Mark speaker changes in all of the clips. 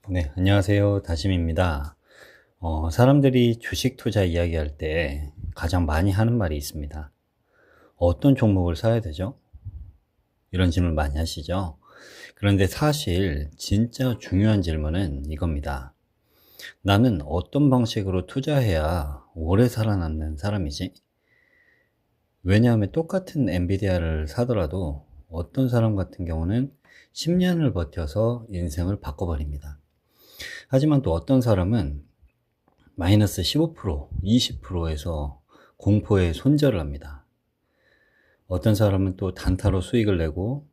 Speaker 1: 네, 안녕하세요. 다심입니다. 사람들이 주식 투자 이야기할 때 가장 많이 하는 말이 있습니다. 어떤 종목을 사야 되죠? 이런 질문 많이 하시죠? 그런데 사실 진짜 중요한 질문은 이겁니다. 나는 어떤 방식으로 투자해야 오래 살아남는 사람이지? 왜냐하면 똑같은 엔비디아를 사더라도 어떤 사람 같은 경우는 10년을 버텨서 인생을 바꿔버립니다. 하지만 또 어떤 사람은 마이너스 15%, 20%에서 공포에 손절을 합니다. 어떤 사람은 또 단타로 수익을 내고,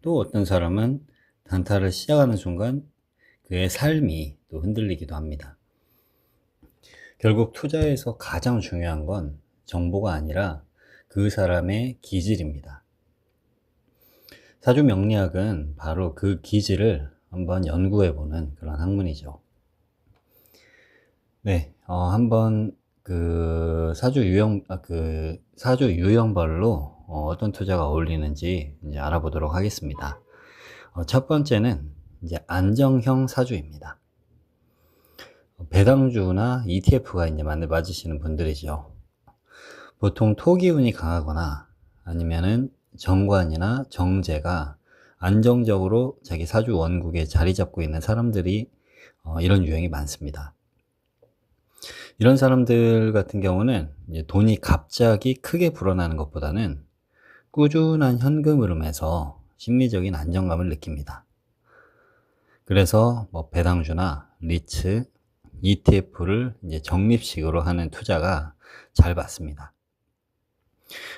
Speaker 1: 또 어떤 사람은 단타를 시작하는 순간 그의 삶이 또 흔들리기도 합니다. 결국 투자에서 가장 중요한 건 정보가 아니라 그 사람의 기질입니다. 사주 명리학은 바로 그 기질을 한번 연구해보는 그런 학문이죠. 네, 한번 사주 유형별로 어떤 투자가 어울리는지 이제 알아보도록 하겠습니다. 첫 번째는 이제 안정형 사주입니다. 배당주나 ETF가 이제 맞으시는 분들이죠. 보통 토기운이 강하거나 아니면은 정관이나 정제가 안정적으로 자기 사주 원국에 자리 잡고 있는 사람들이 이런 유형이 많습니다. 이런 사람들 같은 경우는 이제 돈이 갑자기 크게 불어나는 것보다는 꾸준한 현금 흐름에서 심리적인 안정감을 느낍니다. 그래서 뭐 배당주나 리츠, ETF를 이제 적립식으로 하는 투자가 잘 받습니다.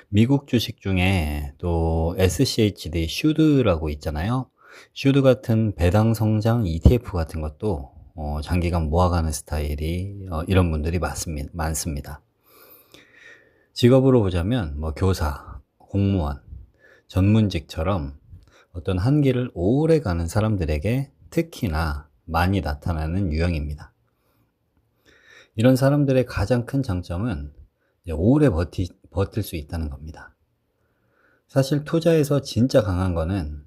Speaker 1: 미국 주식 중에 또 SCHD, 슈드라고 있잖아요. 슈드 같은 배당 성장 ETF 같은 것도 장기간 모아가는 스타일이 이런 분들이 많습니다. 직업으로 보자면 뭐 교사, 공무원, 전문직처럼 어떤 한 길을 오래 가는 사람들에게 특히나 많이 나타나는 유형입니다. 이런 사람들의 가장 큰 장점은 오래 버틸 수 있다는 겁니다. 사실 투자에서 진짜 강한 거는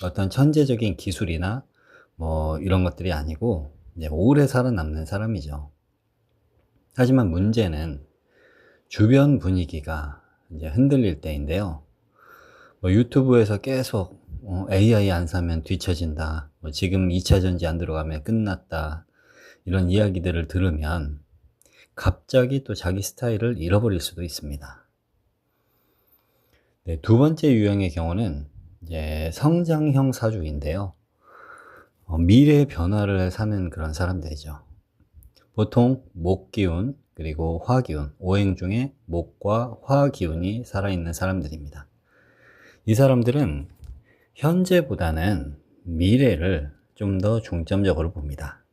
Speaker 1: 어떤 천재적인 기술이나 뭐 이런 것들이 아니고 이제 오래 살아남는 사람이죠. 하지만 문제는 주변 분위기가 이제 흔들릴 때인데요. 뭐 유튜브에서 계속 AI 안 사면 뒤처진다, 뭐 지금 2차 전지 안 들어가면 끝났다, 이런 이야기들을 들으면 갑자기 또 자기 스타일을 잃어버릴 수도 있습니다. 네, 두 번째 유형의 경우는 이제 성장형 사주인데요. 미래 변화를 사는 그런 사람들이죠. 보통 목기운 그리고 화기운, 오행 중에 목과 화기운이 살아있는 사람들입니다. 이 사람들은 현재보다는 미래를 좀 더 중점적으로 봅니다.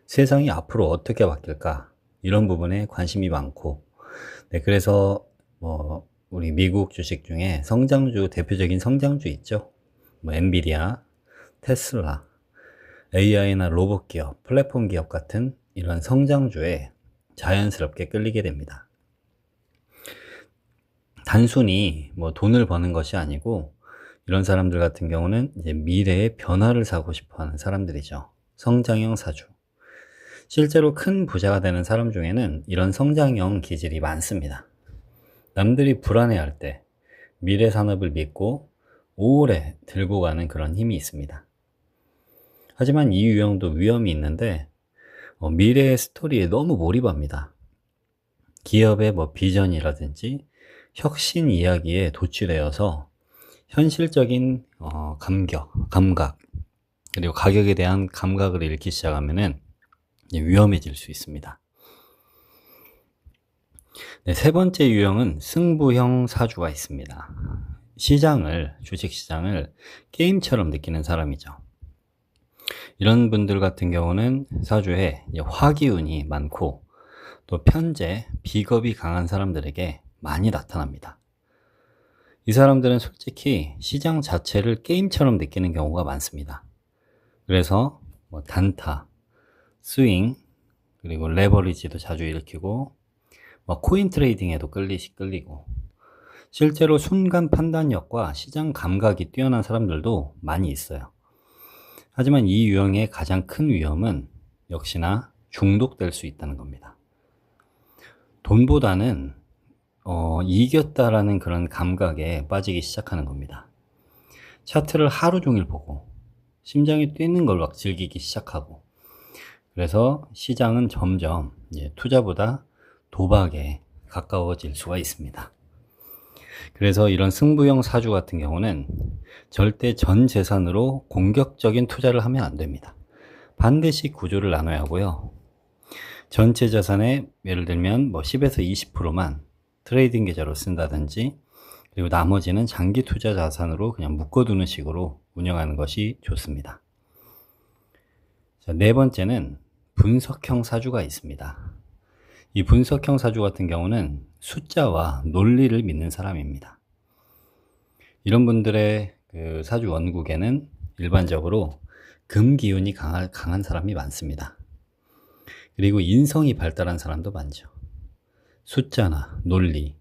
Speaker 1: 세상이 앞으로 어떻게 바뀔까, 이런 부분에 관심이 많고, 네, 그래서 우리 미국 주식 중에 성장주, 대표적인 성장주 있죠. 뭐 엔비디아, 테슬라, AI나 로봇 기업, 플랫폼 기업 같은 이런 성장주에 자연스럽게 끌리게 됩니다. 단순히 뭐 돈을 버는 것이 아니고, 이런 사람들 같은 경우는 이제 미래의 변화를 사고 싶어 하는 사람들이죠. 성장형 사주. 실제로 큰 부자가 되는 사람 중에는 이런 성장형 기질이 많습니다. 남들이 불안해할 때 미래 산업을 믿고 오래 들고 가는 그런 힘이 있습니다. 하지만 이 유형도 위험이 있는데 미래의 스토리에 너무 몰입합니다. 기업의 뭐 비전이라든지 혁신 이야기에 도취되어서 현실적인 감각, 그리고 가격에 대한 감각을 잃기 시작하면은 위험해질 수 있습니다. 네, 세 번째 유형은 승부형 사주가 있습니다. 주식시장을 게임처럼 느끼는 사람이죠. 이런 분들 같은 경우는 사주에 화기운이 많고 또 편재, 비겁이 강한 사람들에게 많이 나타납니다. 이 사람들은 솔직히 시장 자체를 게임처럼 느끼는 경우가 많습니다. 그래서 뭐 단타, 스윙, 그리고 레버리지도 자주 일으키고 코인 트레이딩에도 끌리고, 실제로 순간 판단력과 시장 감각이 뛰어난 사람들도 많이 있어요. 하지만 이 유형의 가장 큰 위험은 역시나 중독될 수 있다는 겁니다. 돈보다는 이겼다라는 그런 감각에 빠지기 시작하는 겁니다. 차트를 하루 종일 보고 심장이 뛰는 걸 막 즐기기 시작하고, 그래서 시장은 점점 투자보다 도박에 가까워질 수가 있습니다. 그래서 이런 승부형 사주 같은 경우는 절대 전 재산으로 공격적인 투자를 하면 안 됩니다. 반드시 구조를 나눠야 하고요. 전체 자산의 예를 들면 10에서 20%만 트레이딩 계좌로 쓴다든지, 그리고 나머지는 장기 투자 자산으로 그냥 묶어두는 식으로 운영하는 것이 좋습니다. 자, 네 번째는 분석형 사주가 있습니다. 이 분석형 사주 같은 경우는 숫자와 논리를 믿는 사람입니다. 이런 분들의 그 사주 원국에는 일반적으로 금 기운이 강한 사람이 많습니다. 그리고 인성이 발달한 사람도 많죠. 숫자나 논리,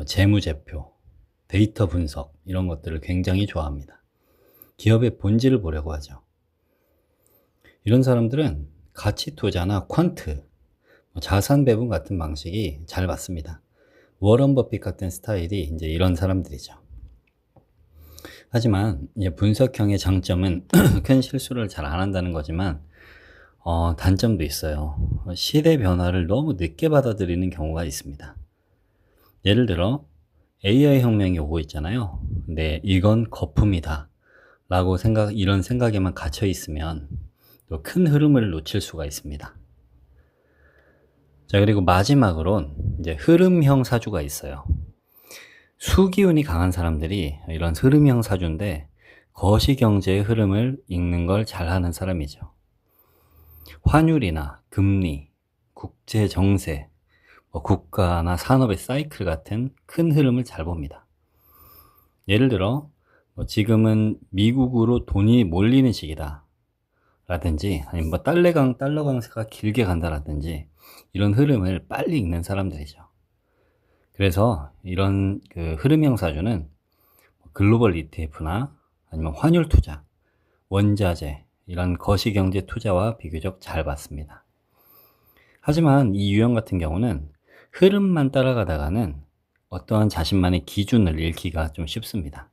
Speaker 1: 재무제표, 데이터 분석, 이런 것들을 굉장히 좋아합니다. 기업의 본질을 보려고 하죠. 이런 사람들은 가치 투자나 퀀트, 자산 배분 같은 방식이 잘 맞습니다. 워런 버핏 같은 스타일이 이제 이런 사람들이죠. 하지만 이제 분석형의 장점은 큰 실수를 잘 안 한다는 거지만, 단점도 있어요. 시대 변화를 너무 늦게 받아들이는 경우가 있습니다. 예를 들어 AI 혁명이 오고 있잖아요. 근데 이건 거품이다 라고 이런 생각에만 갇혀 있으면 또 큰 흐름을 놓칠 수가 있습니다. 자, 그리고 마지막으론 이제 흐름형 사주가 있어요. 수기운이 강한 사람들이 이런 흐름형 사주인데, 거시경제의 흐름을 읽는 걸 잘하는 사람이죠. 환율이나 금리, 국제 정세, 국가나 산업의 사이클 같은 큰 흐름을 잘 봅니다. 예를 들어 지금은 미국으로 돈이 몰리는 시기다 라든지, 아니면 달러 강세가 길게 간다라든지, 이런 흐름을 빨리 읽는 사람들이죠. 그래서 이런 그 흐름형 사주는 글로벌 ETF나 아니면 환율 투자, 원자재, 이런 거시경제 투자와 비교적 잘 받습니다. 하지만 이 유형 같은 경우는 흐름만 따라가다가는 어떠한 자신만의 기준을 잃기가 좀 쉽습니다.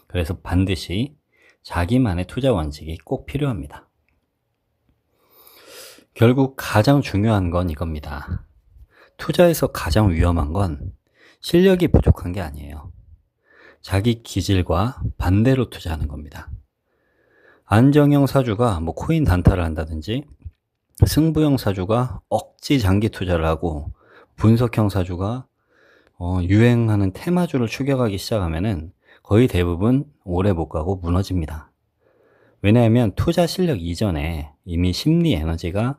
Speaker 1: 그래서 반드시 자기만의 투자 원칙이 꼭 필요합니다. 결국 가장 중요한 건 이겁니다. 투자에서 가장 위험한 건 실력이 부족한 게 아니에요. 자기 기질과 반대로 투자하는 겁니다. 안정형 사주가 코인 단타를 한다든지, 승부형 사주가 억지 장기 투자를 하고, 분석형 사주가 유행하는 테마주를 추격하기 시작하면은 거의 대부분 오래 못 가고 무너집니다. 왜냐하면 투자 실력 이전에 이미 심리 에너지가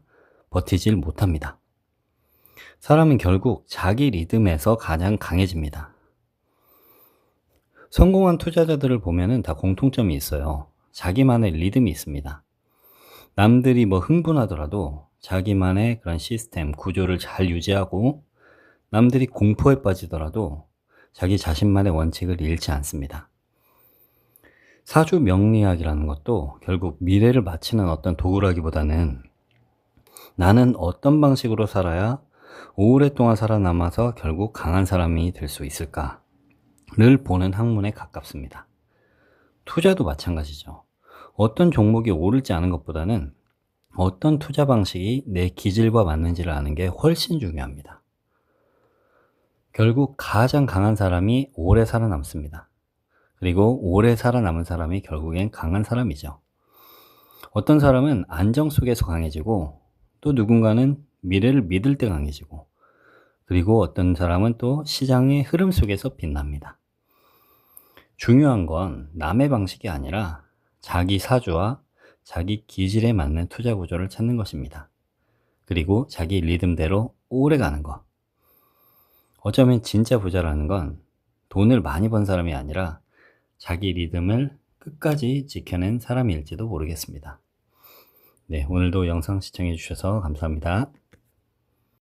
Speaker 1: 버티질 못합니다. 사람은 결국 자기 리듬에서 가장 강해집니다. 성공한 투자자들을 보면은 다 공통점이 있어요. 자기만의 리듬이 있습니다. 남들이 흥분하더라도 자기만의 그런 시스템, 구조를 잘 유지하고, 남들이 공포에 빠지더라도 자기 자신만의 원칙을 잃지 않습니다. 사주 명리학이라는 것도 결국 미래를 맞히는 어떤 도구라기보다는, 나는 어떤 방식으로 살아야 오랫동안 살아남아서 결국 강한 사람이 될 수 있을까를 보는 학문에 가깝습니다. 투자도 마찬가지죠. 어떤 종목이 오를지 아는 것보다는 어떤 투자 방식이 내 기질과 맞는지를 아는 게 훨씬 중요합니다. 결국 가장 강한 사람이 오래 살아남습니다. 그리고 오래 살아남은 사람이 결국엔 강한 사람이죠. 어떤 사람은 안정 속에서 강해지고, 또 누군가는 미래를 믿을 때 강해지고, 그리고 어떤 사람은 또 시장의 흐름 속에서 빛납니다. 중요한 건 남의 방식이 아니라 자기 사주와 자기 기질에 맞는 투자 구조를 찾는 것입니다. 그리고 자기 리듬대로 오래 가는 것. 어쩌면 진짜 부자라는 건 돈을 많이 번 사람이 아니라 자기 리듬을 끝까지 지켜낸 사람일지도 모르겠습니다. 네, 오늘도 영상 시청해 주셔서 감사합니다.